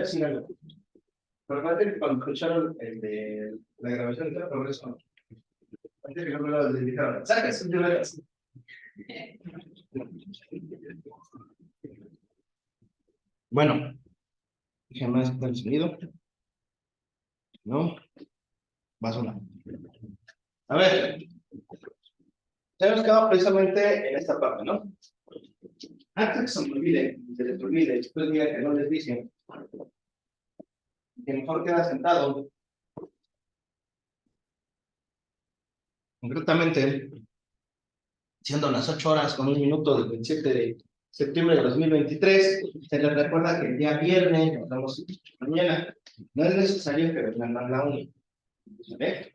Sí, algo. Pero aparte que cuando escucharon el de la grabación de todo progreso, antes que no lo dedicaron, ¡sacas! Bueno, déjenme escuchar el sonido. No, va a sonar. A ver, ya nos quedamos precisamente en esta parte, ¿no? Antes que se me olvide, después diga que no les dicen, que mejor queda sentado. Concretamente, siendo las 8 horas con 1 minuto del 27 de septiembre de 2023, se les recuerda que el día viernes, nos vemos mañana, no es necesario que vengan a la uni. ¿Vale?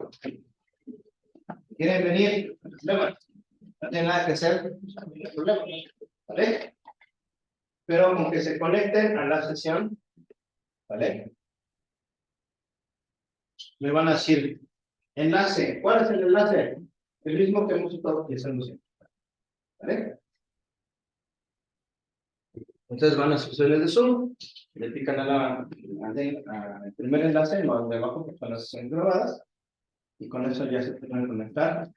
¿Quieren venir? No hay problema. No tiene nada que hacer, no hay problema. ¿Vale? Pero con que se conecten a la sesión, ¿vale? Me van a decir, enlace. ¿Cuál es el enlace? El mismo que hemos estado utilizando siempre. ¿Vale? Entonces van a sesiones de Zoom, le pican al primer enlace, no al de abajo, que son las sesiones grabadas, y con eso ya se pueden conectar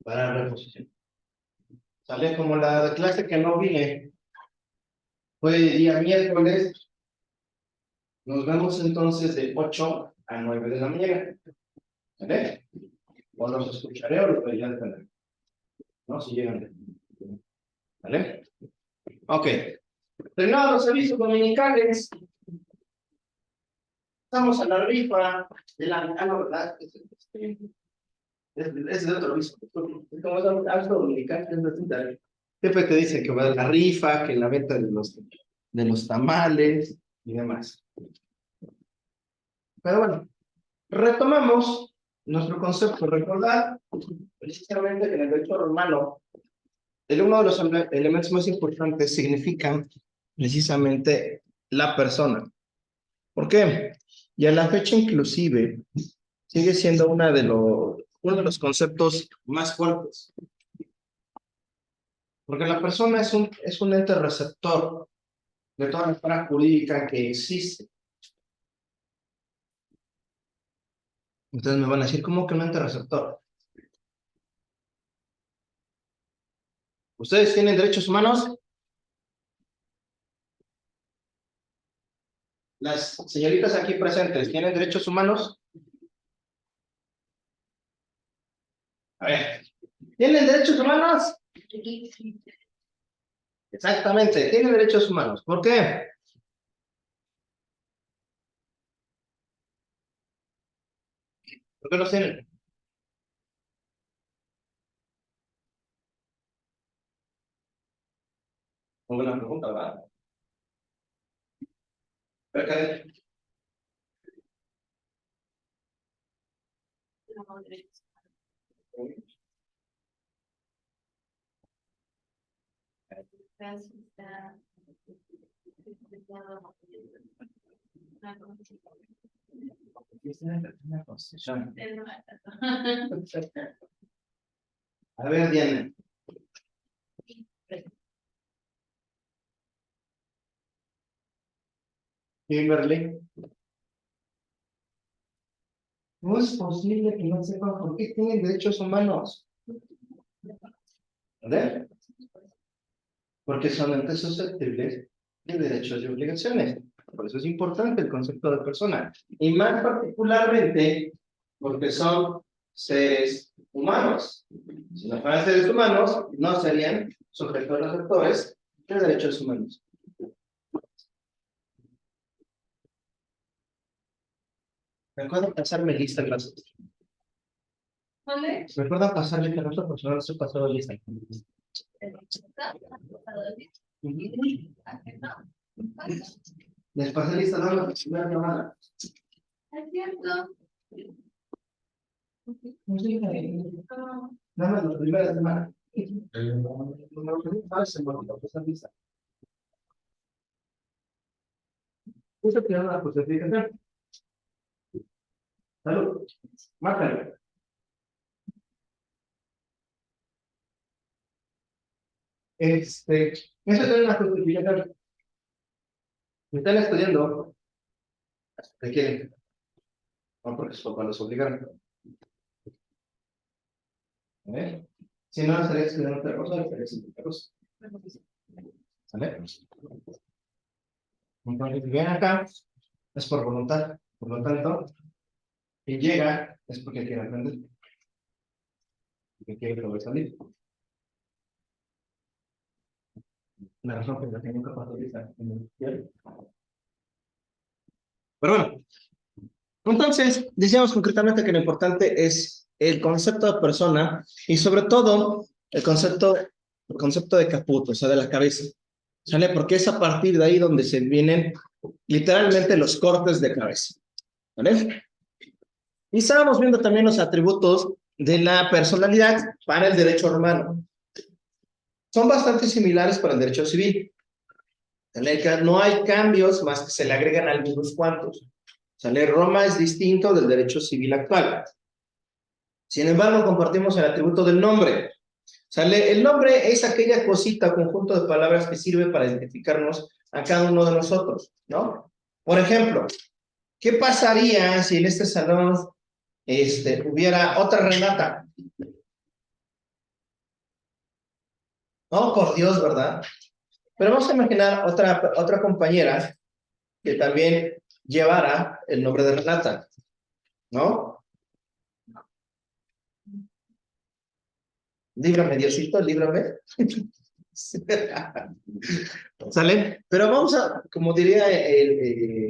para la reposición. Sale como la clase que no vine, fue el día miércoles, nos vemos entonces de 8 a 9 de la mañana. ¿Vale? O los escucharé o los veré al canal. ¿No? Si llegan. ¿Vale? Ok. Terminados los avisos dominicales. Estamos a la rifa de la... Ah, no, ¿verdad? Es de otro aviso. Como es aviso dominical, es de siempre te dicen que va a la rifa, que la venta de los tamales y demás. Pero bueno, retomamos nuestro concepto. Recordar precisamente que en el derecho romano, uno de los elementos más importantes significa precisamente la persona. ¿Por qué? Y a la fecha inclusive sigue siendo uno de los conceptos más fuertes. Porque la persona es un ente receptor de toda la esfera jurídica que existe. Entonces me van a decir, ¿cómo que un ente receptor? ¿Ustedes tienen derechos humanos? Las señoritas aquí presentes, ¿tienen derechos humanos? A ver, ¿tienen derechos humanos? Exactamente, tienen derechos humanos. ¿Por qué? ¿Por qué los tienen? Muy buena pregunta, ¿verdad? Pero, a ver, Diana. Kimberly. No es posible que no sepan por qué tienen derechos humanos. ¿Vale? Porque son entes susceptibles de derechos y obligaciones. Por eso es importante el concepto de persona. Y más particularmente porque son seres humanos. Si no fueran seres humanos, no serían sujetos receptores de derechos humanos. Recuerda pasarme lista, gracias. ¿Vale? Recuerda pasarle que nosotros personal se pasado lista. Les pasé lista, no la primera llamada. Es cierto. Nada más la primera semana. Justo tirando la justificación. Salud. Mátalo. Eso tiene una justificación. están estudiando, ¿qué quieren? No, porque sus papás los obligaron. ¿Vale? Si no, estaría estudiando otra cosa, estaría estudiando otra cosa. ¿Vale? Entonces, si vienen acá, es por voluntad. Por lo tanto, si llega, es porque quiere aprender, porque quiere sobresalir. La razón por la que nunca pasó esa en el cielo. Pero bueno, entonces, decíamos concretamente que lo importante es el concepto de persona y sobre todo el concepto de caput, o sea, de la cabeza. ¿Sale? Porque es a partir de ahí donde se vienen literalmente los cortes de cabeza. ¿Vale? Y estábamos viendo también los atributos de la personalidad para el derecho romano. Son bastante similares para el derecho civil. ¿Sale? No hay cambios más que se le agregan algunos cuantos. ¿Sale? Roma es distinto del derecho civil actual. Sin embargo, compartimos el atributo del nombre. ¿Sale? El nombre es aquella cosita, conjunto de palabras que sirve para identificarnos a cada uno de nosotros, ¿no? Por ejemplo, ¿qué pasaría si en este salón hubiera otra Renata? Oh, por Dios, ¿verdad? Pero vamos a imaginar otra compañera que también llevara el nombre de Renata, ¿no? Líbrame, Diosito, líbrame. ¿Sale? Pero vamos a, como diría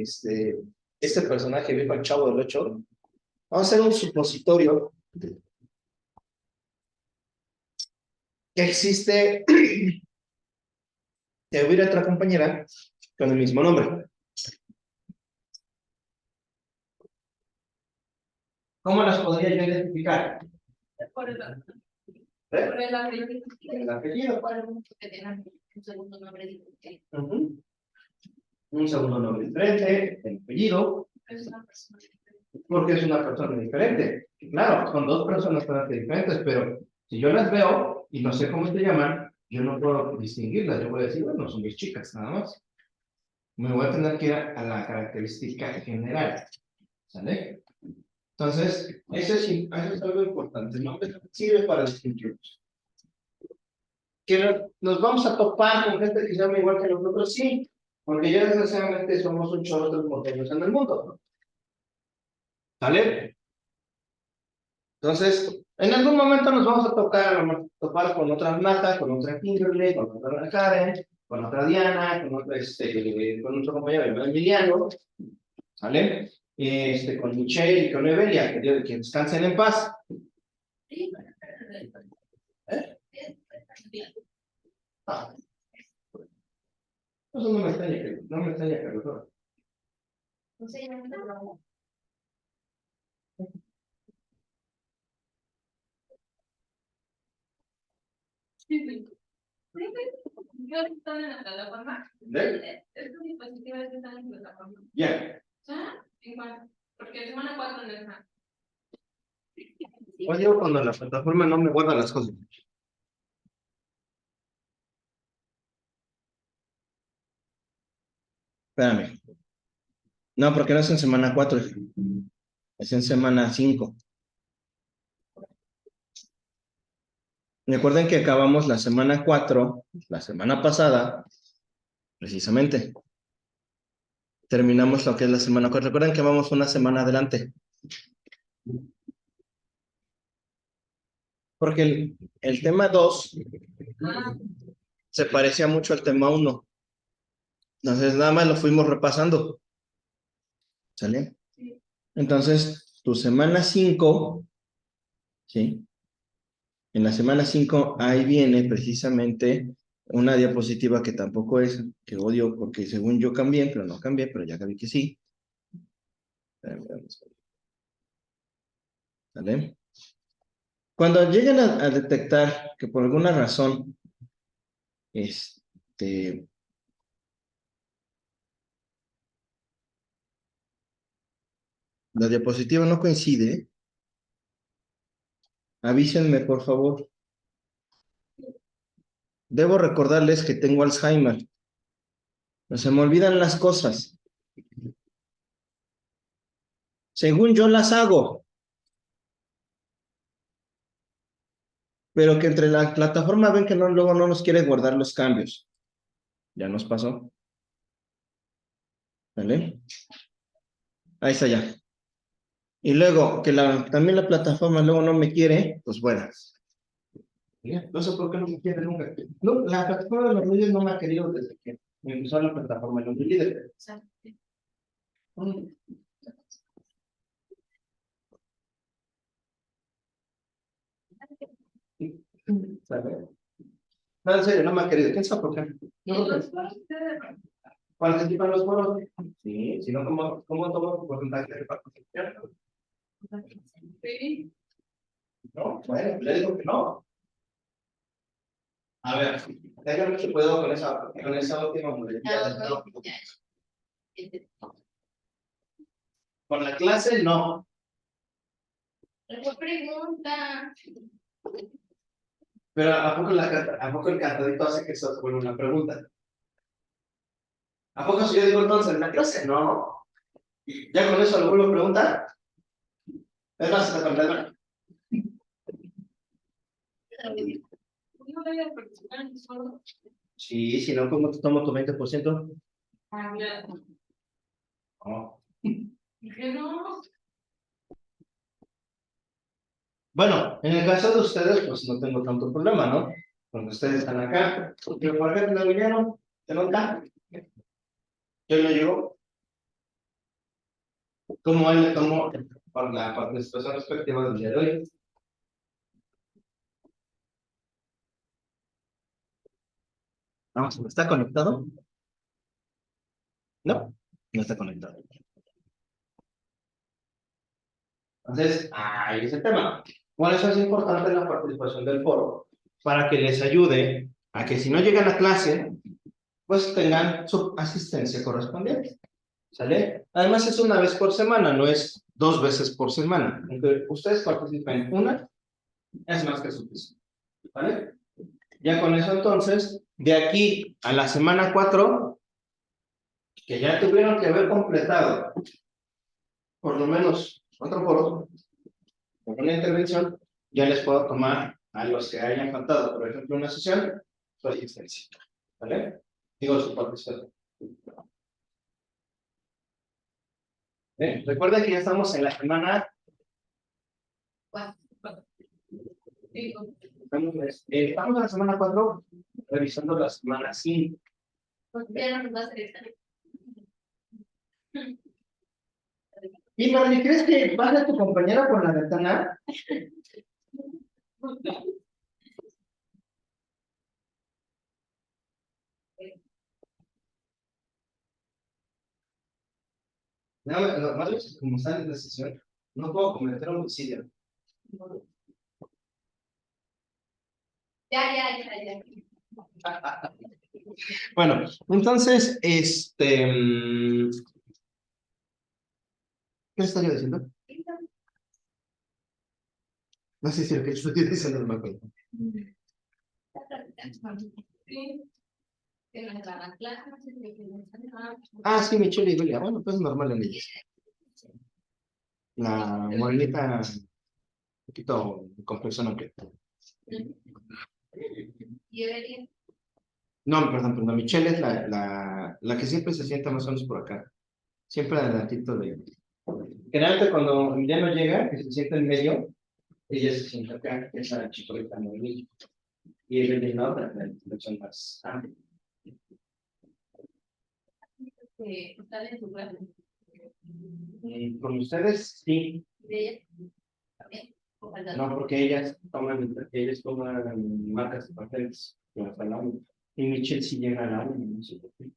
este personaje viejo, el Chavo del Ocho, vamos a hacer un supositorio que existe, que hubiera otra compañera con el mismo nombre. ¿Cómo las podría yo identificar? Por el, ¿Eh? por el apellido. El apellido, ¿cuál? Que tengan un segundo nombre diferente. Un segundo nombre diferente, el apellido, Es una persona diferente. porque es una persona diferente. Claro, son dos personas bastante diferentes, pero si yo las veo y no sé cómo se llaman, yo no puedo distinguirlas. Yo voy a decir, bueno, son mis chicas, nada más. Me voy a tener que ir a la característica general. ¿Sale? Entonces, eso es algo importante. No sirve para distinguirlos. Que nos vamos a topar con gente que se llama igual que nosotros, sí, porque ya desgraciadamente somos un chorro de mortales en el mundo, ¿no? ¿Sale? Entonces, en algún momento nos vamos a topar con otra Nata, con otra Kimberly, con otra Karen, con otra Diana, con otra, con otro compañero llamado Emiliano, ¿sale? Con Michelle y con Evelia, que descansen en paz. ¿Eh? Ah, eso no me extraña, no me extraña, Carlos. No sé, ya me lo. Yo estoy en la plataforma. Estos dispositivos están en la plataforma. Ya. ¿Ya? Igual. Porque semana 4 no está. Oye, cuando la plataforma no me guarda las cosas. Espérame. No, porque no es en semana 4, es en semana 5. Recuerden que acabamos la semana 4, la semana pasada, precisamente. Terminamos lo que es la semana 4. Recuerden que vamos una semana adelante. Porque el tema 2 se parecía mucho al tema 1. Entonces, nada más lo fuimos repasando. ¿Sale? Sí. Entonces, tu semana 5, ¿sí? En la semana 5, ahí viene precisamente una diapositiva que tampoco es, que odio porque según yo cambié, pero no cambié, pero ya vi que sí. ¿Sale? Cuando lleguen a detectar que por alguna razón la diapositiva no coincide, avísenme por favor. Debo recordarles que tengo Alzheimer. No se me olvidan las cosas. Según yo las hago. Pero que entre la plataforma ven que no, luego no nos quiere guardar los cambios. Ya nos pasó. ¿Vale? Ahí está ya. Y luego, que también la plataforma luego no me quiere, pues bueno. No sé por qué no me quiere nunca. No, la plataforma de los líderes no me ha querido desde que me empezó la plataforma de los líderes. ¿Sabes? No, en serio, no me ha querido. ¿Quién sabe por qué? Yo creo que participan los foros. Sí, si no, ¿cómo tomo porcentaje de participación? Sí. No, bueno, le digo que no. A ver, déjame que puedo con esa última muletilla del no. Con la clase, no. Pero pregunta. Pero ¿a poco el cantadito hace que eso se vuelva una pregunta? ¿A poco si yo digo entonces en la clase? No. Ya con eso lo vuelvo a preguntar. Es más, se te ¿No debe participar en solo? Sí, si no, ¿cómo te tomo tu 20%? Ah, mira. No. Dije no. Bueno, en el caso de ustedes, pues no tengo tanto problema, ¿no? Cuando ustedes están acá, pero por ejemplo, Guillermo, ¿te nota? Yo lo llevo, como él le tomó por la participación respectiva del día de hoy. Vamos, ¿está conectado? No, no está conectado. Entonces, ahí es el tema. Por eso es importante la participación del foro, para que les ayude a que si no llegan a clase, pues tengan su asistencia correspondiente. ¿Sale? Además es una vez por semana, no es 2 veces por semana. Aunque ustedes participen una, es más que suficiente. ¿Vale? Ya con eso entonces, de aquí a la semana 4, que ya tuvieron que haber completado por lo menos 4 foros, con una intervención, ya les puedo tomar a los que hayan faltado, por ejemplo, una sesión, su asistencia. ¿Vale? Digo, su participación. Recuerden que ya estamos en la semana. Estamos en la semana 4, revisando la semana 5. Ya no va a ser esta. ¿Y Marley, crees que baja tu compañera por la ventana? No, Marley, como están en la sesión, no puedo cometer homicidio. Ya. Bueno, entonces, ¿qué estás yo diciendo? No sé si lo que estoy diciendo no me acuerdo. Sí. Ah, sí, Michelle y Julia. Bueno, pues es normal en ellos. La morenita, un poquito complexona que. No, perdón, Michelle es la que siempre se sienta más o menos por acá. Siempre adelantito de. Generalmente cuando Emiliano llega, que se sienta en medio, ella se sienta acá, que es la chicolita morenita. Y él viene en la otra, la dirección más amplia. Están en su clase. Con ustedes, sí. ¿De ella? ¿También? No, porque ellas toman marcas de papeles. Y Michelle sí llega a la una, no sé por qué.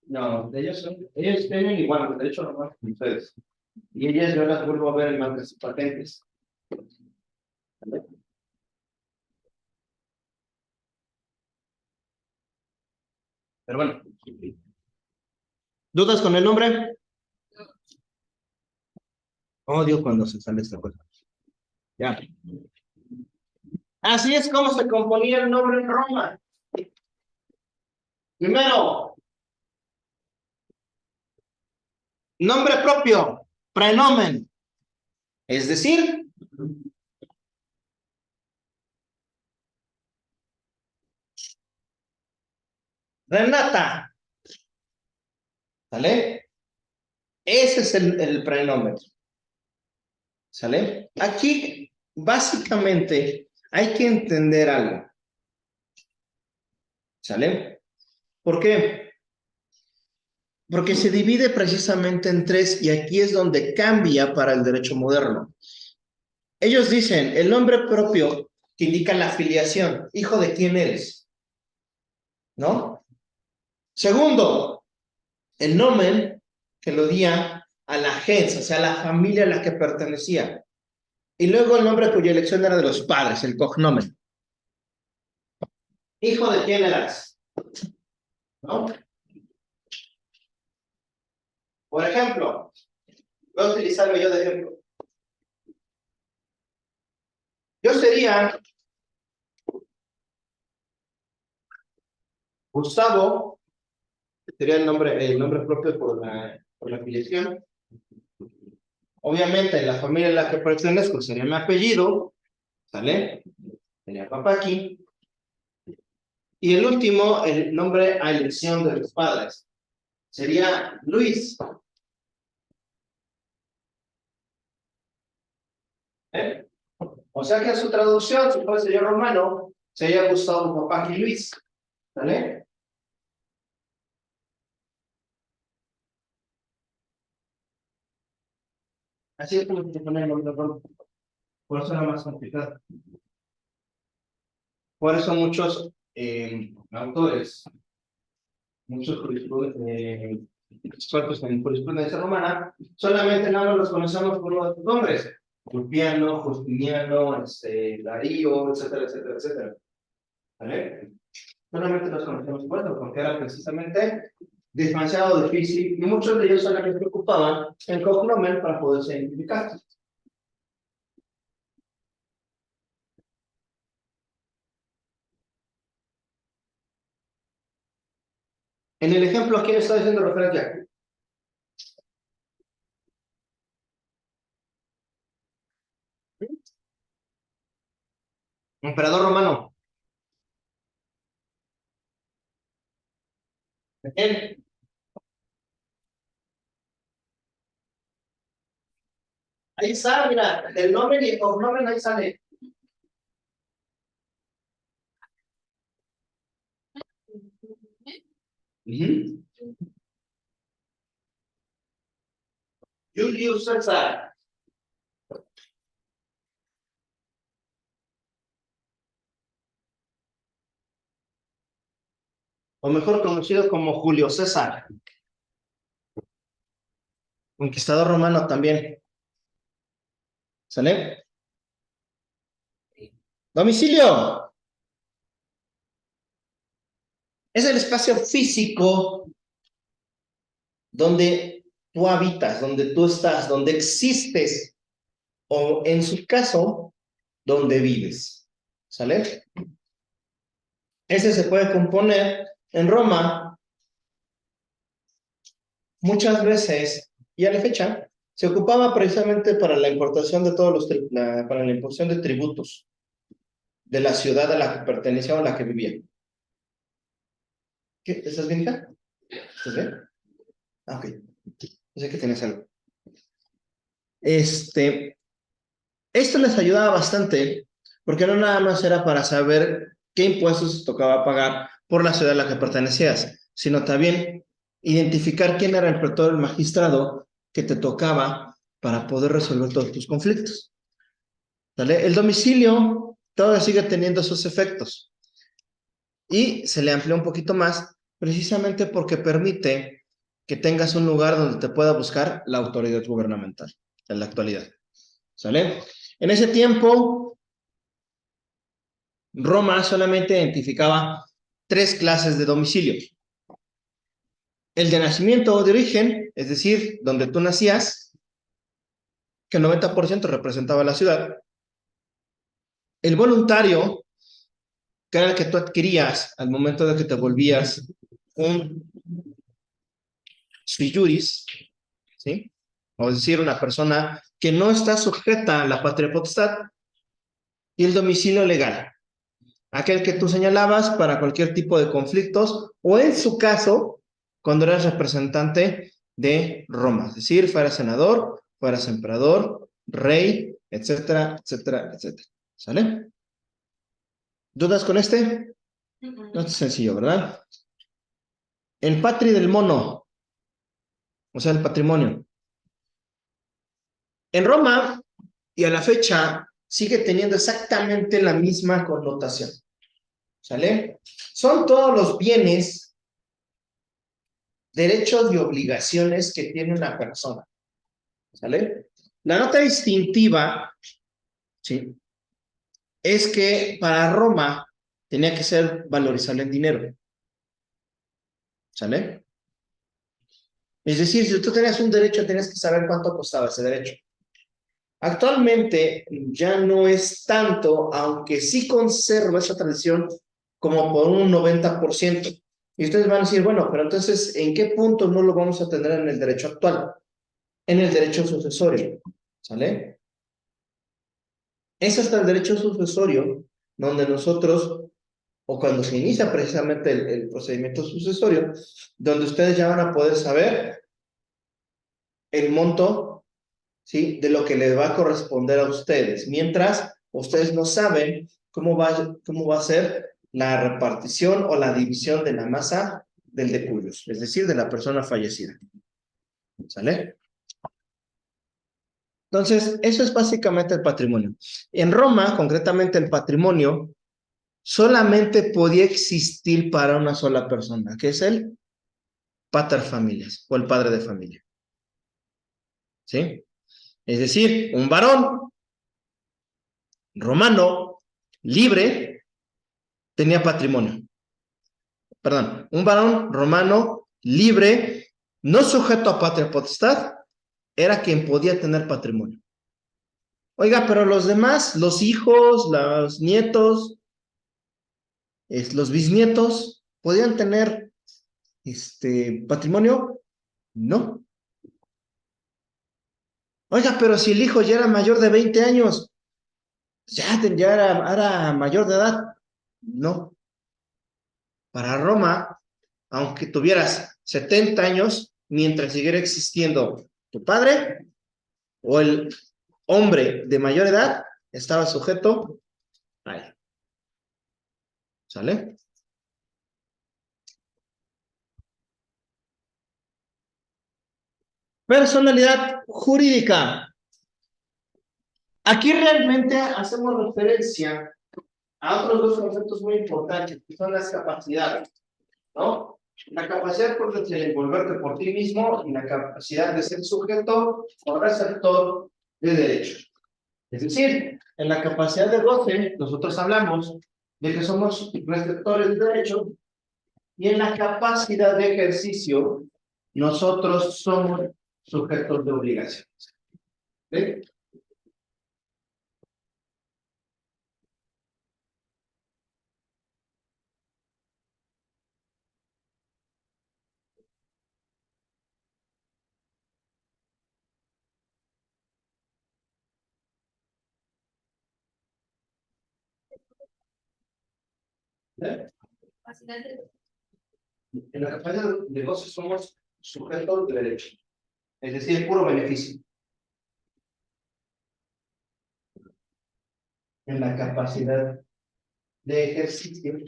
No, ellos tienen igual, de hecho, no con ustedes. Y ellas yo las vuelvo a ver en marcas de patentes. Pero bueno. ¿Dudas con el nombre? Odio cuando se sale esta cosa. Ya. Así es como se componía el nombre en Roma. Primero, nombre propio, prenomen. Es decir, Renata. ¿Sale? Ese es el prenomen. ¿Sale? Aquí, básicamente, hay que entender algo. ¿Sale? ¿Por qué? Porque se divide precisamente en tres y aquí es donde cambia para el derecho moderno. Ellos dicen, el nombre propio que indica la filiación, hijo de quién eres, ¿no? Segundo, el nomen que lo día a la gens, o sea, a la familia a la que pertenecía. Y luego el nombre cuya elección era de los padres, el cognomen. Hijo de quién eras, ¿no? Por ejemplo, voy a utilizarme yo de ejemplo. Yo sería Gustavo, sería el nombre propio por la afiliación. Obviamente, en la familia en la que pertenezco sería mi apellido, ¿sale? Sería Papaki. Y el último, el nombre a elección de los padres, sería Luis. ¿Eh? O sea que en su traducción, si fuese yo romano, sería Gustavo Papaki Luis, ¿sale? Así es como se pone el nombre propio. Por eso era más complicado. Por eso muchos autores, muchos expertos en jurisprudencia romana, solamente nada más los conocemos por los nombres. Ulpiano, Justiniano, Darío, etcétera, etcétera, etcétera. ¿Vale? Solamente los conocemos por eso, porque era precisamente demasiado difícil y muchos de ellos solamente ocupaban el cognomen para poderse identificar. En el ejemplo, ¿a quién está diciendo referencia? Emperador romano. Él. Ahí está, mira, el nombre y el cognomen ahí sale. Julius César. O mejor conocido como Julio César. Conquistador romano también. ¿Sale? Domicilio. Es el espacio físico donde tú habitas, donde tú estás, donde existes, o en su caso, donde vives. ¿Sale? Ese se puede componer en Roma muchas veces, y a la fecha, se ocupaba precisamente para la importación de todos para la imposición de tributos de la ciudad a la que pertenecía o a la que vivía. ¿Qué? ¿Estás bien, hija? ¿Estás bien? Ah, ok. Sé que tienes algo. Esto les ayudaba bastante, porque no nada más era para saber qué impuestos tocaba pagar por la ciudad a la que pertenecías, sino también identificar quién era el pretor, el magistrado que te tocaba para poder resolver todos tus conflictos. ¿Vale? El domicilio todavía sigue teniendo sus efectos y se le amplió un poquito más precisamente porque permite que tengas un lugar donde te pueda buscar la autoridad gubernamental en la actualidad. ¿Sale? En ese tiempo, Roma solamente identificaba 3 clases de domicilio. El de nacimiento o de origen, es decir, donde tú nacías, que el 90% representaba la ciudad. El voluntario, que era el que tú adquirías al momento de que te volvías un sui juris, ¿sí? O decir, una persona que no está sujeta a la patria potestad, y el domicilio legal, aquel que tú señalabas para cualquier tipo de conflictos, o en su caso, cuando eras representante de Roma, es decir, fueras senador, fueras emperador, rey, etcétera, etcétera, etcétera. ¿Sale? ¿Dudas con este? No es sencillo, ¿verdad? El patri del mono, o sea, el patrimonio. En Roma, y a la fecha, sigue teniendo exactamente la misma connotación. ¿Sale? Son todos los bienes, derechos y obligaciones que tiene una persona. ¿Sale? La nota distintiva, ¿sí? Es que para Roma tenía que ser valorizable en dinero. ¿Sale? Es decir, si tú tenías un derecho, tenías que saber cuánto costaba ese derecho. Actualmente ya no es tanto, aunque sí conserva esa tradición como por un 90%. Y ustedes van a decir, bueno, pero entonces, ¿en qué punto no lo vamos a tener en el derecho actual? En el derecho sucesorio, ¿sale? Es hasta el derecho sucesorio donde nosotros, o cuando se inicia precisamente el procedimiento sucesorio, donde ustedes ya van a poder saber el monto, ¿sí? De lo que les va a corresponder a ustedes, mientras ustedes no saben cómo va a ser la repartición o la división de la masa del de cuyos, es decir, de la persona fallecida. ¿Sale? Entonces, eso es básicamente el patrimonio. En Roma, concretamente, el patrimonio solamente podía existir para una sola persona, que es el pater familias o el padre de familia. ¿Sí? Es decir, un varón romano libre tenía patrimonio. Perdón, un varón romano libre, no sujeto a patria potestad, era quien podía tener patrimonio. Oiga, pero los demás, los hijos, los nietos, los bisnietos, ¿podían tener patrimonio? No. Oiga, pero si el hijo ya era mayor de 20 años, ya era mayor de edad. No. Para Roma, aunque tuvieras 70 años, mientras siguiera existiendo tu padre o el hombre de mayor edad, estaba sujeto a él. ¿Sale? Personalidad jurídica. Aquí realmente hacemos referencia a otros dos conceptos muy importantes, que son las capacidades, ¿no? La capacidad de envolverte por ti mismo y la capacidad de ser sujeto o receptor de derechos. Es decir, en la capacidad de goce, nosotros hablamos de que somos receptores de derechos, y en la capacidad de ejercicio, nosotros somos sujetos de obligaciones. ¿Sí? ¿Eh? En la capacidad de goce somos sujetos de derecho, es decir, puro beneficio. En la capacidad de ejercicio,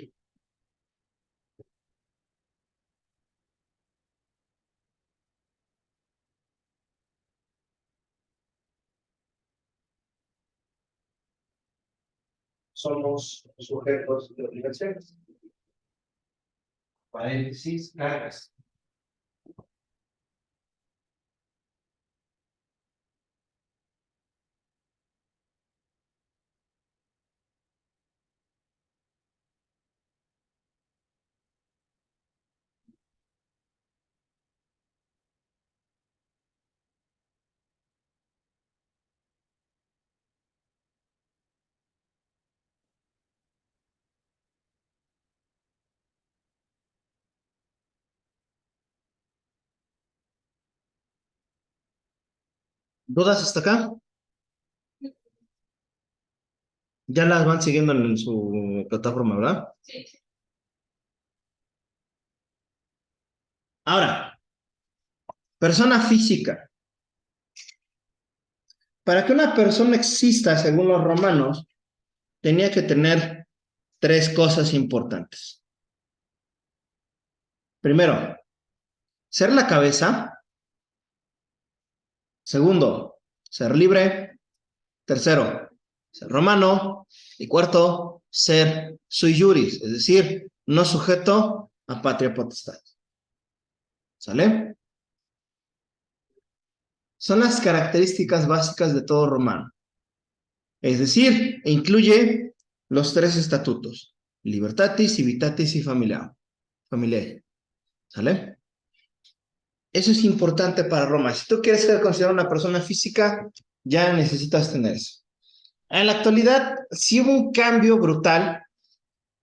somos sujetos de obligaciones. Paréntesis, cargas. ¿Dudas hasta acá? Ya las van siguiendo en su plataforma, ¿verdad? Sí. Ahora, persona física. Para que una persona exista, según los romanos, tenía que tener tres cosas importantes. Primero, ser la cabeza. Segundo, ser libre. Tercero, ser romano. Y cuarto, ser sui juris, es decir, no sujeto a patria potestad. ¿Sale? Son las características básicas de todo romano. Es decir, incluye los tres estatutos: libertatis, civitatis y familiae. ¿Sale? Eso es importante para Roma. Si tú quieres ser considerado una persona física, ya necesitas tener eso. En la actualidad, sí hubo un cambio brutal.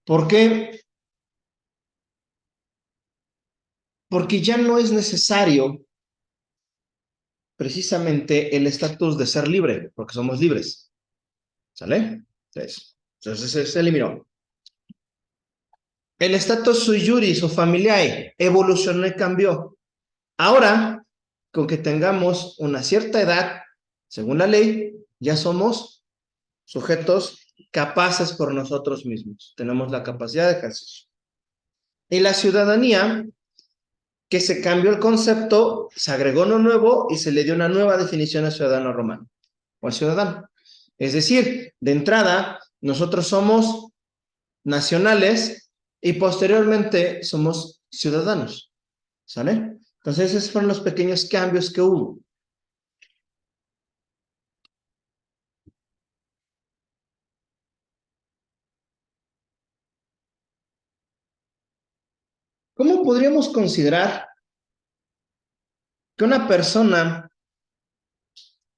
¿Por qué? Porque ya no es necesario precisamente el estatus de ser libre, porque somos libres. ¿Sale? Entonces se eliminó. El estatus sui juris o familiae evolucionó y cambió. Ahora, con que tengamos una cierta edad, según la ley, ya somos sujetos capaces por nosotros mismos. Tenemos la capacidad de ejercicio. Y la ciudadanía, que se cambió el concepto, se agregó uno nuevo y se le dio una nueva definición a ciudadano romano o al ciudadano. Es decir, de entrada, nosotros somos nacionales y posteriormente somos ciudadanos. ¿Sale? Entonces, esos fueron los pequeños cambios que hubo. ¿Cómo podríamos considerar que una persona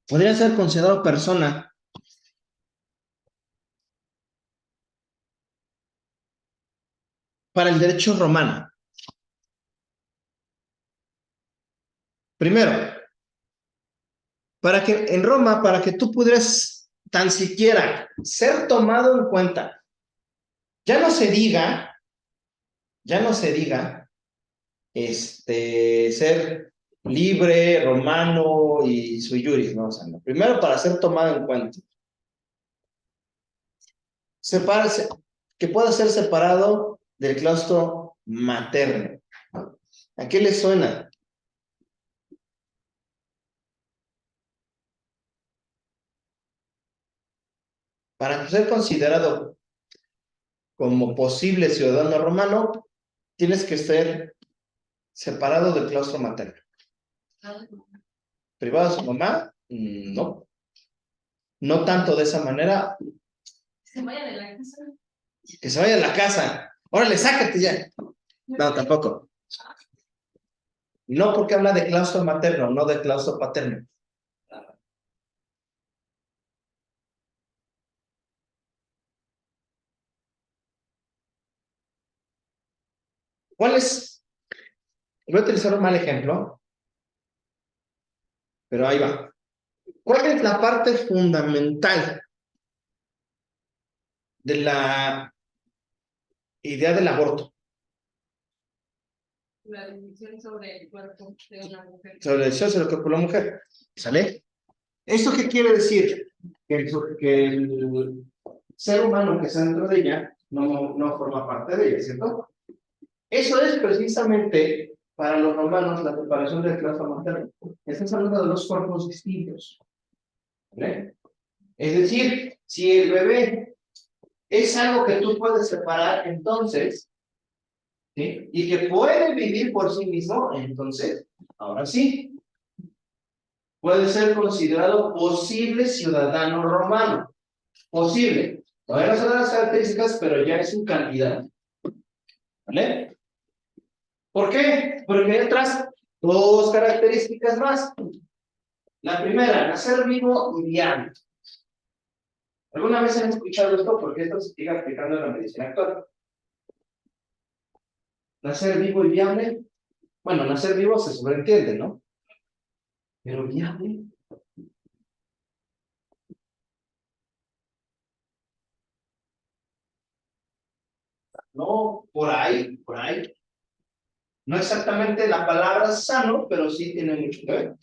podría ser considerada persona para el derecho romano? Primero, para que en Roma, para que tú pudieras tan siquiera ser tomado en cuenta, ya no se diga, ya no se diga, ser libre, romano y sui juris, ¿no? O sea, no. Primero, para ser tomado en cuenta, separarse, que pueda ser separado del claustro materno. ¿A qué le suena? Para ser considerado como posible ciudadano romano, tienes que ser separado del claustro materno. ¿Privado de su mamá? No. No tanto de esa manera. Se vaya de la casa. Que se vaya de la casa. Órale, sácate ya. No, tampoco. No, porque habla de claustro materno, no de claustro paterno. ¿Cuál es? Voy a utilizar un mal ejemplo, pero ahí va. ¿Cuál es la parte fundamental de la idea del aborto? La decisión sobre el cuerpo de una mujer. Sobre la decisión sobre el cuerpo de la mujer. ¿Sale? ¿Esto qué quiere decir? Que el ser humano que está dentro de ella no forma parte de ella, ¿cierto? Eso es precisamente para los romanos la preparación del claustro materno. Estás hablando de dos cuerpos distintos. ¿Vale? Es decir, si el bebé es algo que tú puedes separar, entonces, ¿sí? Y que puede vivir por sí mismo, entonces, ahora sí, puede ser considerado posible ciudadano romano. Posible. Todavía no son las características, pero ya es un candidato. ¿Vale? ¿Por qué? Porque hay otras dos características más. La primera, nacer vivo y viable. ¿Alguna vez han escuchado esto? Porque esto se sigue aplicando en la medicina actual. Nacer vivo y viable. Bueno, nacer vivo se sobreentiende, ¿no? Pero viable. No, por ahí, por ahí. No exactamente la palabra sano, pero sí tiene mucho que ver.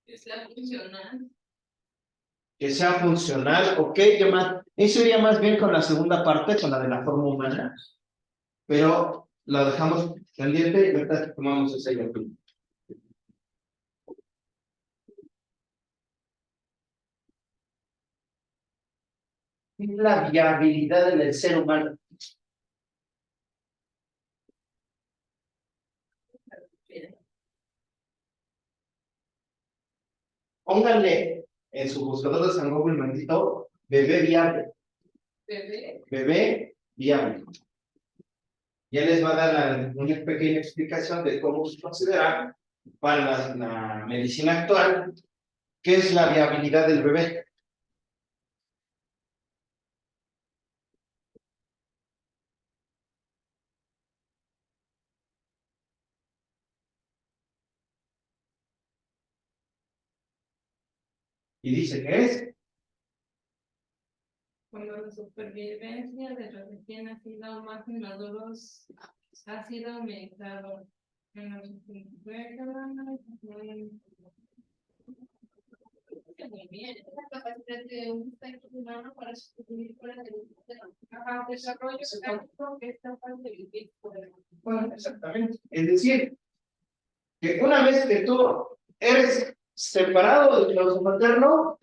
Es la funcional. Que sea funcional, ok, eso iría más bien con la segunda parte, con la de la forma humana, pero la dejamos pendiente y ahorita tomamos ese ejemplo. La viabilidad del ser humano. Pónganle en su buscador de San Google maldito bebé viable. Bebé viable. Ya les va a dar una pequeña explicación de cómo se considera para la medicina actual qué es la viabilidad del bebé. Y dice que es Cuando la supervivencia de los recién nacidos más inmaduros ha sido aumentado en los últimos décadas. Muy bien, es la capacidad de un ser humano para sobrevivir por el desarrollo práctico que es capaz de vivir por el mundo. bueno, exactamente. Es decir, que una vez que tú eres separado del closet materno,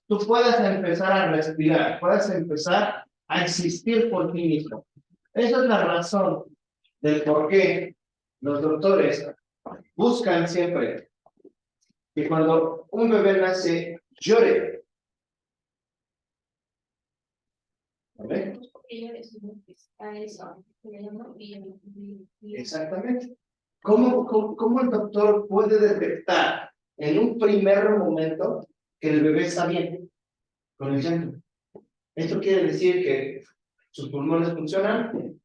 tú puedes empezar a respirar, puedes empezar a existir por ti mismo. Esa es la razón del por qué los doctores buscan siempre que cuando un bebé nace, llore. ¿Vale? Exactamente. ¿Cómo el doctor puede detectar en un primer momento que el bebé está bien con el llanto? Esto quiere decir que sus pulmones funcionan,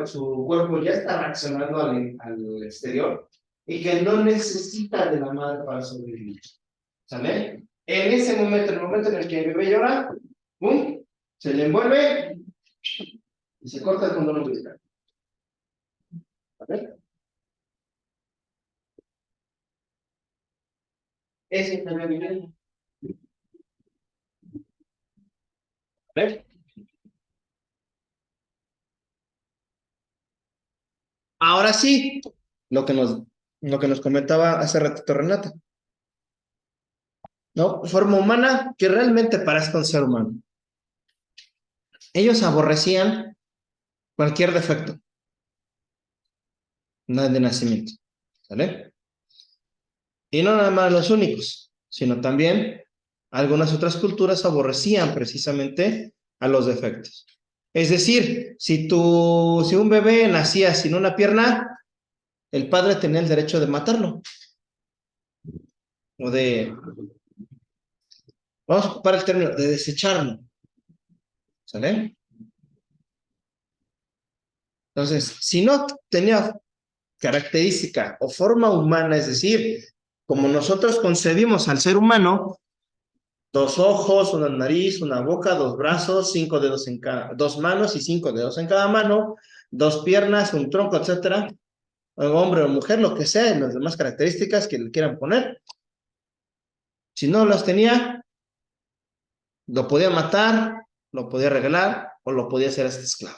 su cuerpo ya está reaccionando al exterior y que no necesita de la madre para sobrevivir. ¿Sale? En ese momento, en el momento en el que el bebé llora, ¡pum! Se le envuelve y se corta el cordón umbilical. ¿Vale? Ese es el bebé. ¿Vale? Ahora sí, lo que nos comentaba hace ratito Renata, ¿no? Forma humana que realmente parezca un ser humano. Ellos aborrecían cualquier defecto, no de nacimiento, ¿vale? Y no nada más los únicos, sino también algunas otras culturas aborrecían precisamente a los defectos. Es decir, si un bebé nacía sin una pierna, el padre tenía el derecho de matarlo. O vamos a ocupar el término, de desecharlo. ¿Sale? Entonces, si no tenía característica o forma humana, es decir, como nosotros concebimos al ser humano, 2 ojos, una nariz, una boca, 2 brazos, 5 dedos en dos manos y 5 dedos en cada mano, 2 piernas, un tronco, etcétera, hombre o mujer, lo que sea, y las demás características que le quieran poner. Si no las tenía, lo podía matar, lo podía regalar o lo podía hacer hasta esclavo.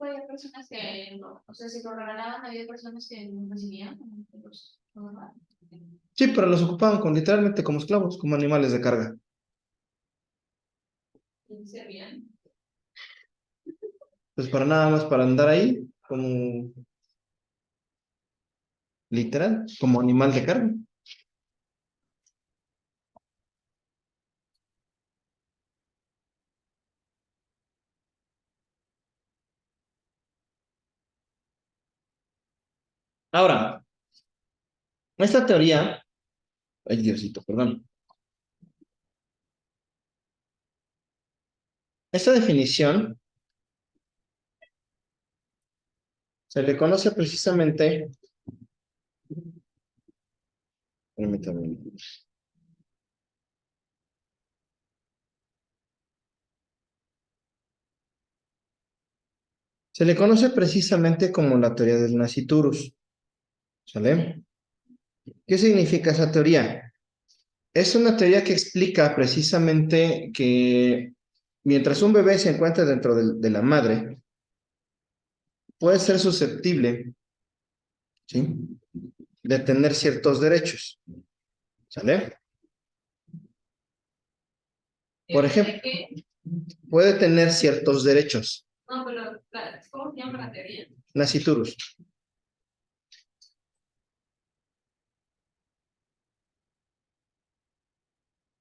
Había personas que no, o sea, si lo regalaban, había personas que no recibían. Sí, pero los ocupaban literalmente como esclavos, como animales de carga. ¿Servían? Pues para nada más para andar ahí, como literal, como animal de carga. Ahora, esta teoría, ay Diosito, perdón. Esta definición se le conoce precisamente, permítame, Se le conoce precisamente como la teoría del nasciturus. ¿Sale? ¿Qué significa esa teoría? Es una teoría que explica precisamente que mientras un bebé se encuentra dentro de la madre, puede ser susceptible, ¿sí?, de tener ciertos derechos. ¿Sale? Por ejemplo, ¿Qué? puede tener ciertos derechos. No, pero, ¿cómo se llama la teoría? Nasciturus.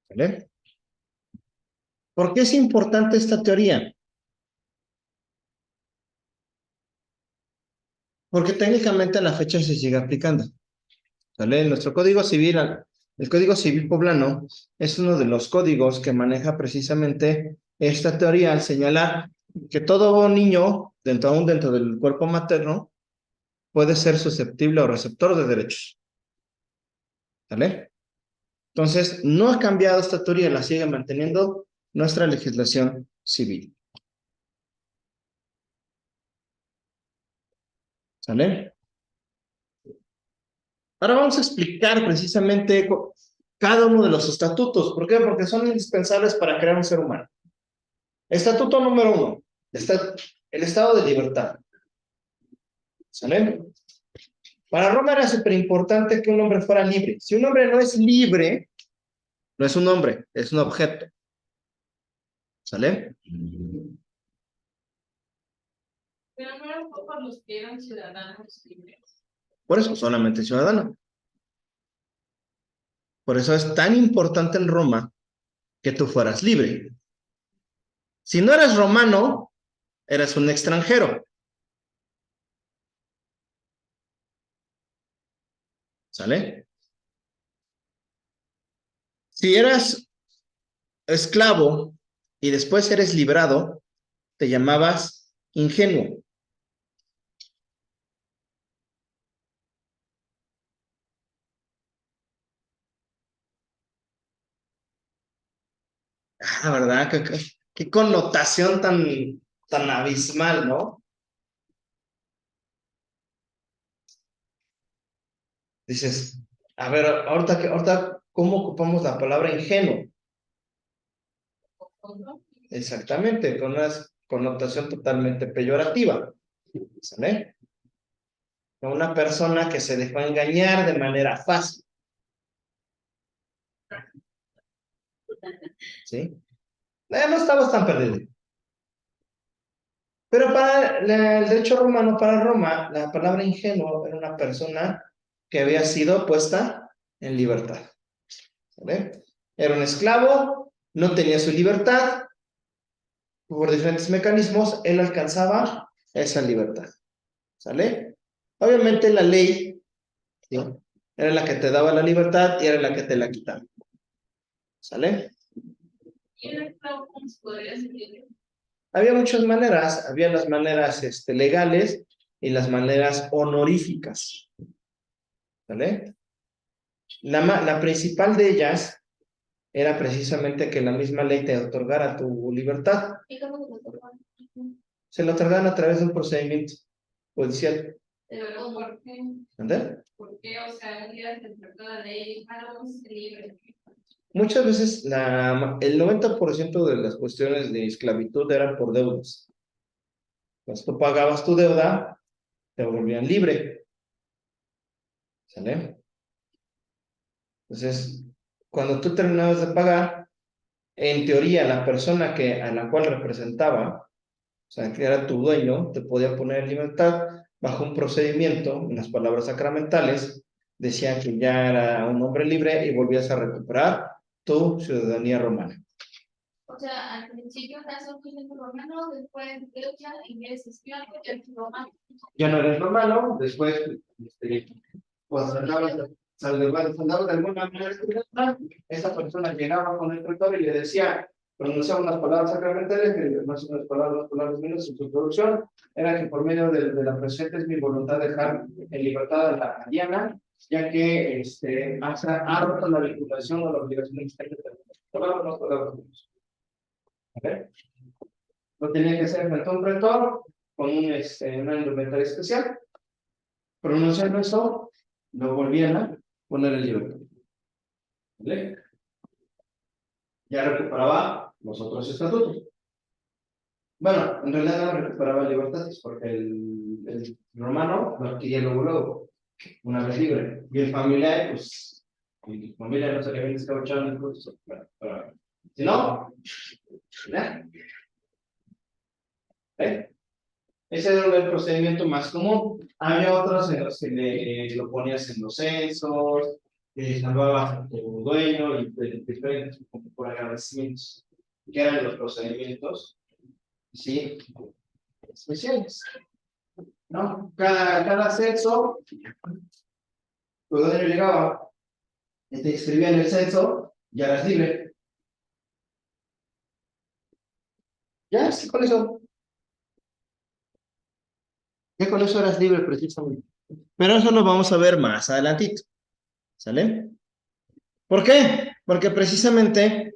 ¿Vale? ¿Por qué es importante esta teoría? Porque técnicamente a la fecha se sigue aplicando. ¿Vale? Nuestro Código Civil, el Código Civil poblano, es uno de los códigos que maneja precisamente esta teoría al señalar que todo niño, aún dentro del cuerpo materno, puede ser susceptible o receptor de derechos. ¿Vale? Entonces, no ha cambiado esta teoría, la sigue manteniendo nuestra legislación civil. ¿Sale? Ahora vamos a explicar precisamente cada uno de los estatutos. ¿Por qué? Porque son indispensables para crear un ser humano. Estatuto número 1. El estado de libertad. ¿Sale? Para Roma era súper importante que un hombre fuera libre. Si un hombre no es libre, no es un hombre, es un objeto. ¿Sale? Pero no era por los que eran ciudadanos libres. Por eso, solamente ciudadano. Por eso es tan importante en Roma que tú fueras libre. Si no eres romano, eres un extranjero. ¿Sale? Si eras esclavo y después eres librado, te llamabas ingenuo. Ah, ¿verdad? Qué connotación tan abismal, ¿no? Dices, a ver, ahorita, ¿cómo ocupamos la palabra ingenuo? ¿No? Exactamente, con una connotación totalmente peyorativa. ¿Sale? Una persona que se dejó engañar de manera fácil. ¿Sí? No estamos tan perdidos. Pero para el derecho romano, para Roma, la palabra ingenuo era una persona que había sido puesta en libertad. ¿Vale? Era un esclavo, no tenía su libertad, por diferentes mecanismos, él alcanzaba esa libertad. ¿Sale? Obviamente la ley, ¿sí?, era la que te daba la libertad y era la que te la quitaba. ¿Sale? ¿Y el esclavo cómo se podría sentir? Había muchas maneras, había las maneras legales y las maneras honoríficas. ¿Vale? La principal de ellas era precisamente que la misma ley te otorgara tu libertad. ¿Y cómo se otorga? Se lo otorgaban a través de un procedimiento judicial. Pero ¿por qué? ¿Entendés? ¿Por qué? O sea, un día se interpretó la ley, vamos a ser libres. Muchas veces el 90% de las cuestiones de esclavitud eran por deudas. Cuando tú pagabas tu deuda, te volvían libre. ¿Sale? Entonces, cuando tú terminabas de pagar, en teoría, la persona a la cual representaba, o sea, que era tu dueño, te podía poner en libertad bajo un procedimiento, unas palabras sacramentales, decía que ya era un hombre libre y volvías a recuperar tu ciudadanía romana. O sea, al principio estás siendo romano, después lucha y eres esclavo y eres romano. Ya no eres romano, después, pues andabas de alguna manera, esa persona llegaba con el rector y le decía, pronunciaba unas palabras sacramentales, que no son unas palabras menos en su producción, era que por medio de la presente es mi voluntad dejar en libertad a la Diana, ya que ha roto la vinculación o la obligación existente. Palabras, no palabras menos. ¿Okay? Lo tenía que hacer frente a un rector, con una indumentaria especial, pronunciando eso, lo volvían a poner en libertad. ¿Vale? Ya recuperaba los otros estatutos. Bueno, en realidad no recuperaba libertades porque el romano lo adquiría luego, una vez libre. Y el familiar, pues, y tu familia no se le había descabechado ni cosas. Si no, ¿ya? ¿Eh? Ese era el procedimiento más común. Había otros en los que lo ponías en los censos, salvabas a tu dueño y diferentes por agradecimientos, que eran los procedimientos, sí, especiales. ¿No? Cada censo, tu dueño llegaba y te inscribía en el censo, ya eras libre. Ya, sí, con eso. Ya con eso eras libre precisamente. Pero eso lo vamos a ver más adelantito. ¿Sale? ¿Por qué? Porque precisamente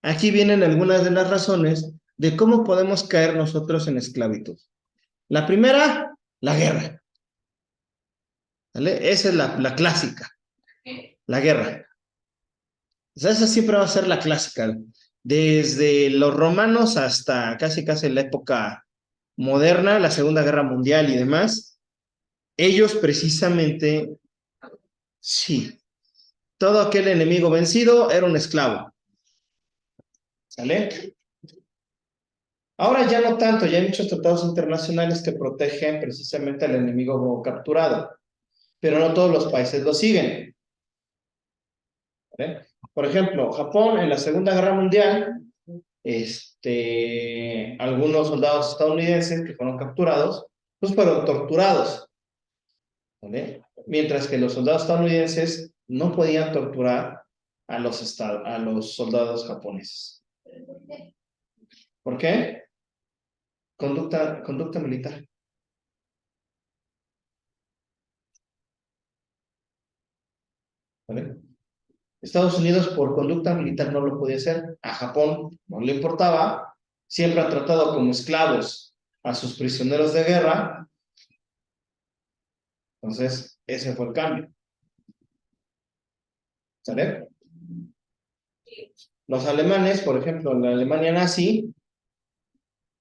aquí vienen algunas de las razones de cómo podemos caer nosotros en esclavitud. La primera, la guerra. ¿Vale? Esa es la clásica, la guerra. O sea, esa siempre va a ser la clásica. Desde los romanos hasta casi la época moderna, la Segunda Guerra Mundial y demás, ellos precisamente, sí, todo aquel enemigo vencido era un esclavo. ¿Sale? Ahora ya no tanto, ya hay muchos tratados internacionales que protegen precisamente al enemigo capturado, pero no todos los países lo siguen. ¿Vale? Por ejemplo, Japón en la Segunda Guerra Mundial, algunos soldados estadounidenses que fueron capturados, pues fueron torturados. ¿Vale? Mientras que los soldados estadounidenses no podían torturar a los soldados japoneses. ¿Por qué? Conducta militar. ¿Vale? Estados Unidos por conducta militar no lo podía hacer, a Japón no le importaba, siempre ha tratado como esclavos a sus prisioneros de guerra, entonces ese fue el cambio. ¿Sale? Los alemanes, por ejemplo, en la Alemania nazi,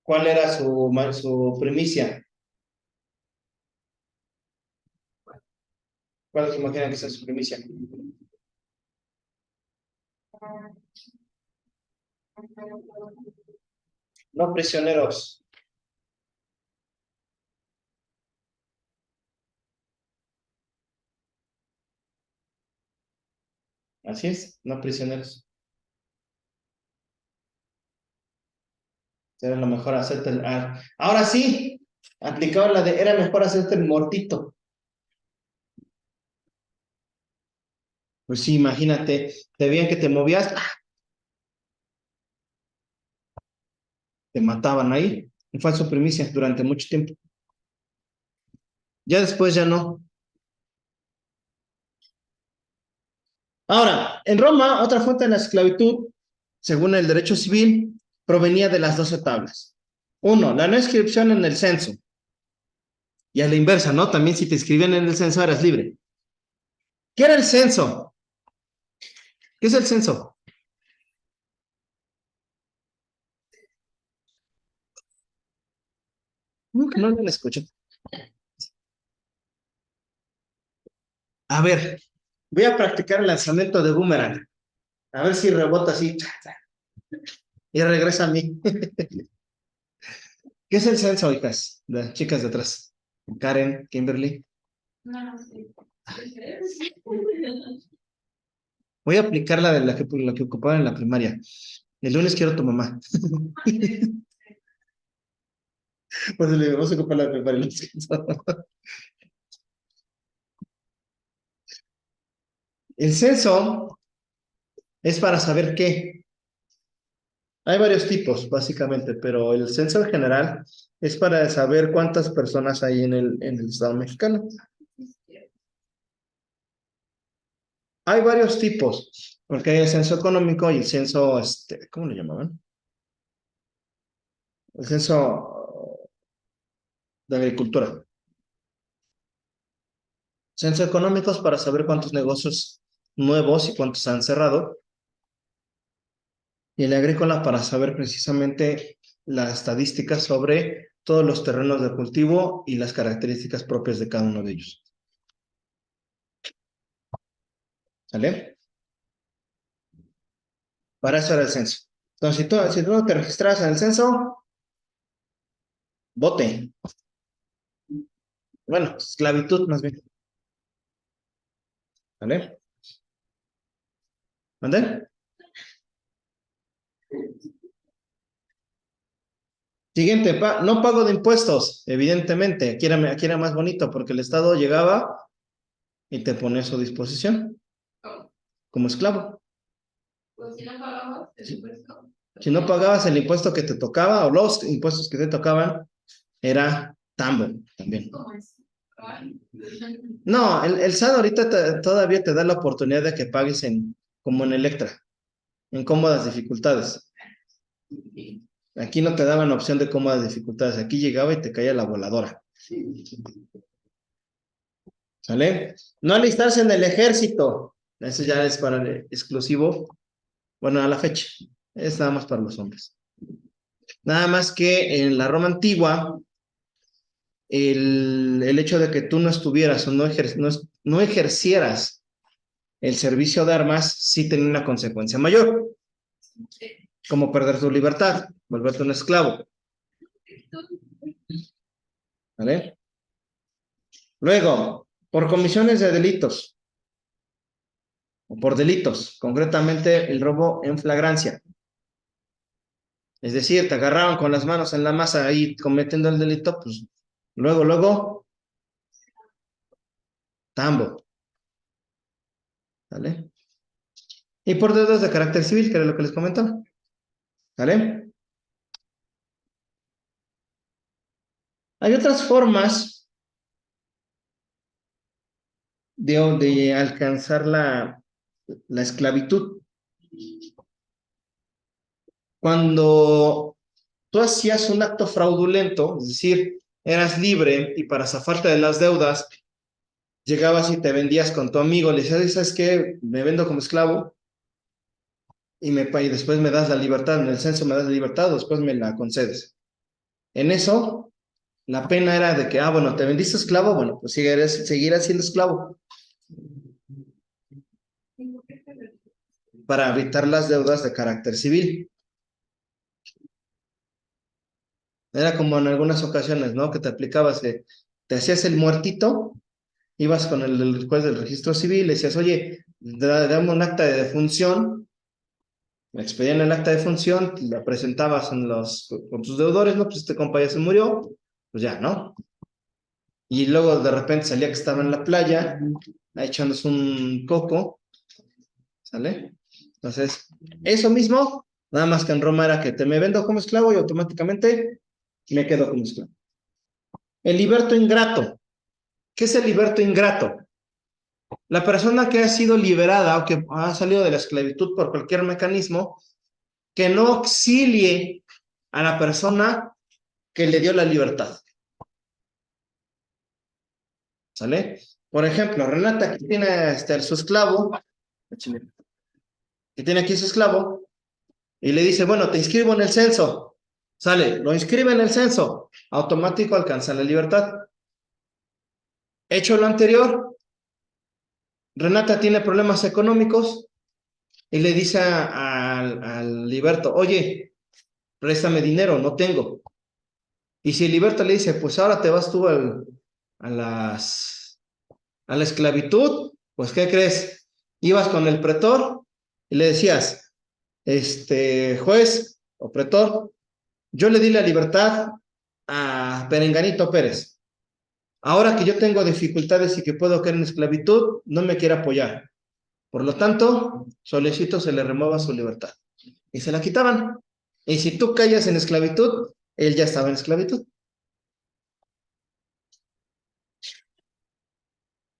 ¿cuál era su primicia? ¿Cuál se imaginan que sea su primicia? No prisioneros. Así es, no prisioneros. Era lo mejor hacerte ahora sí, aplicaba la de era mejor hacerte el mortito. Pues sí, imagínate, te veían que te movías, te mataban ahí. Fue su primicia durante mucho tiempo. Ya después ya no. Ahora, en Roma, otra fuente de la esclavitud, según el derecho civil, provenía de las 12 tablas. Uno, la no inscripción en el censo. Y a la inversa, ¿no? También si te inscribían en el censo eras libre. ¿Qué era el censo? ¿Qué es el censo? No lo escucho. A ver, voy a practicar el lanzamiento de boomerang. A ver si rebota así. Y regresa a mí. ¿Qué es el censo, hijas? Las chicas de atrás. Karen, Kimberly. No, sí. Voy a aplicar la que ocupaba en la primaria. El lunes quiero a tu mamá. Pues le digo, vamos a ocupar la primaria. El censo es para saber qué. Hay varios tipos, básicamente, pero el censo en general es para saber cuántas personas hay en el Estado mexicano. Hay varios tipos, porque hay el censo económico y el censo, ¿cómo le llamaban? El censo de agricultura. Censo económicos para saber cuántos negocios nuevos y cuántos han cerrado. Y el agrícola para saber precisamente las estadísticas sobre todos los terrenos de cultivo y las características propias de cada uno de ellos. ¿Sale? Para eso era el censo. Entonces, si tú no te registras en el censo, vote. Bueno, esclavitud más bien. ¿Vale? ¿Mande? Siguiente, no pago de impuestos, evidentemente. Aquí era más bonito porque el Estado llegaba y te pone a su disposición como esclavo. Pues si no pagamos el impuesto. Si no pagabas el impuesto que te tocaba o los impuestos que te tocaban, era tambo también. ¿Cómo es? No, el SAT ahorita todavía te da la oportunidad de que pagues como en Electra, en cómodas dificultades. Aquí no te daban opción de cómodas dificultades, aquí llegaba y te caía la voladora. ¿Sale? No alistarse en el ejército. Eso ya es para el exclusivo. Bueno, a la fecha. Es nada más para los hombres. Nada más que en la Roma antigua, el hecho de que tú no estuvieras o no ejercieras el servicio de armas, sí tenía una consecuencia mayor, como perder tu libertad, volverte un esclavo. ¿Vale? Luego, por comisiones de delitos, o por delitos, concretamente el robo en flagrancia. Es decir, te agarraron con las manos en la masa ahí cometiendo el delito, pues luego, tambo. ¿Vale? Y por deudas de carácter civil, que era lo que les comentaba. ¿Vale? Hay otras formas de alcanzar la esclavitud. Cuando tú hacías un acto fraudulento, es decir, eras libre y para zafarte de las deudas, llegabas y te vendías con tu amigo, le decías, ¿sabes qué? Me vendo como esclavo y después me das la libertad, en el censo me das la libertad, después me la concedes. En eso, la pena era de que, bueno, te vendiste esclavo, bueno, pues seguirás siendo esclavo para evitar las deudas de carácter civil. Era como en algunas ocasiones, ¿no? Que te aplicabas, te hacías el muertito, ibas con el juez del registro civil, le decías, oye, dame un acta de defunción, me expedían el acta de defunción, la presentabas con tus deudores, ¿no? Pues este compa ya se murió, pues ya, ¿no? Y luego de repente salía que estaba en la playa, echándose un coco, ¿sale? Entonces, eso mismo, nada más que en Roma era que te me vendo como esclavo y automáticamente me quedo como esclavo. El liberto ingrato. ¿Qué es el liberto ingrato? La persona que ha sido liberada o que ha salido de la esclavitud por cualquier mecanismo, que no auxilie a la persona que le dio la libertad. ¿Sale? Por ejemplo, Renata, que tiene su esclavo, que tiene aquí su esclavo, y le dice, bueno, te inscribo en el censo. Sale, lo inscribe en el censo, automático alcanza la libertad. Hecho lo anterior, Renata tiene problemas económicos y le dice al liberto, oye, préstame dinero, no tengo. Y si el liberto le dice, pues ahora te vas tú a la esclavitud, pues ¿qué crees? Ibas con el pretor y le decías, juez o pretor, yo le di la libertad a Perenganito Pérez. Ahora que yo tengo dificultades y que puedo caer en esclavitud, no me quiere apoyar. Por lo tanto, solicito se le remueva su libertad. Y se la quitaban. Y si tú caías en esclavitud, él ya estaba en esclavitud.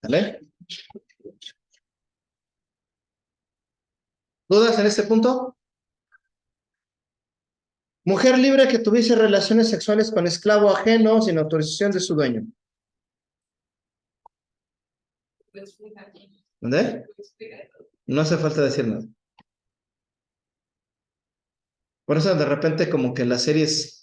¿Vale? ¿Dudas en este punto? Mujer libre que tuviese relaciones sexuales con esclavo ajeno sin autorización de su dueño. ¿Dónde? No hace falta decir nada. Por eso de repente como que las series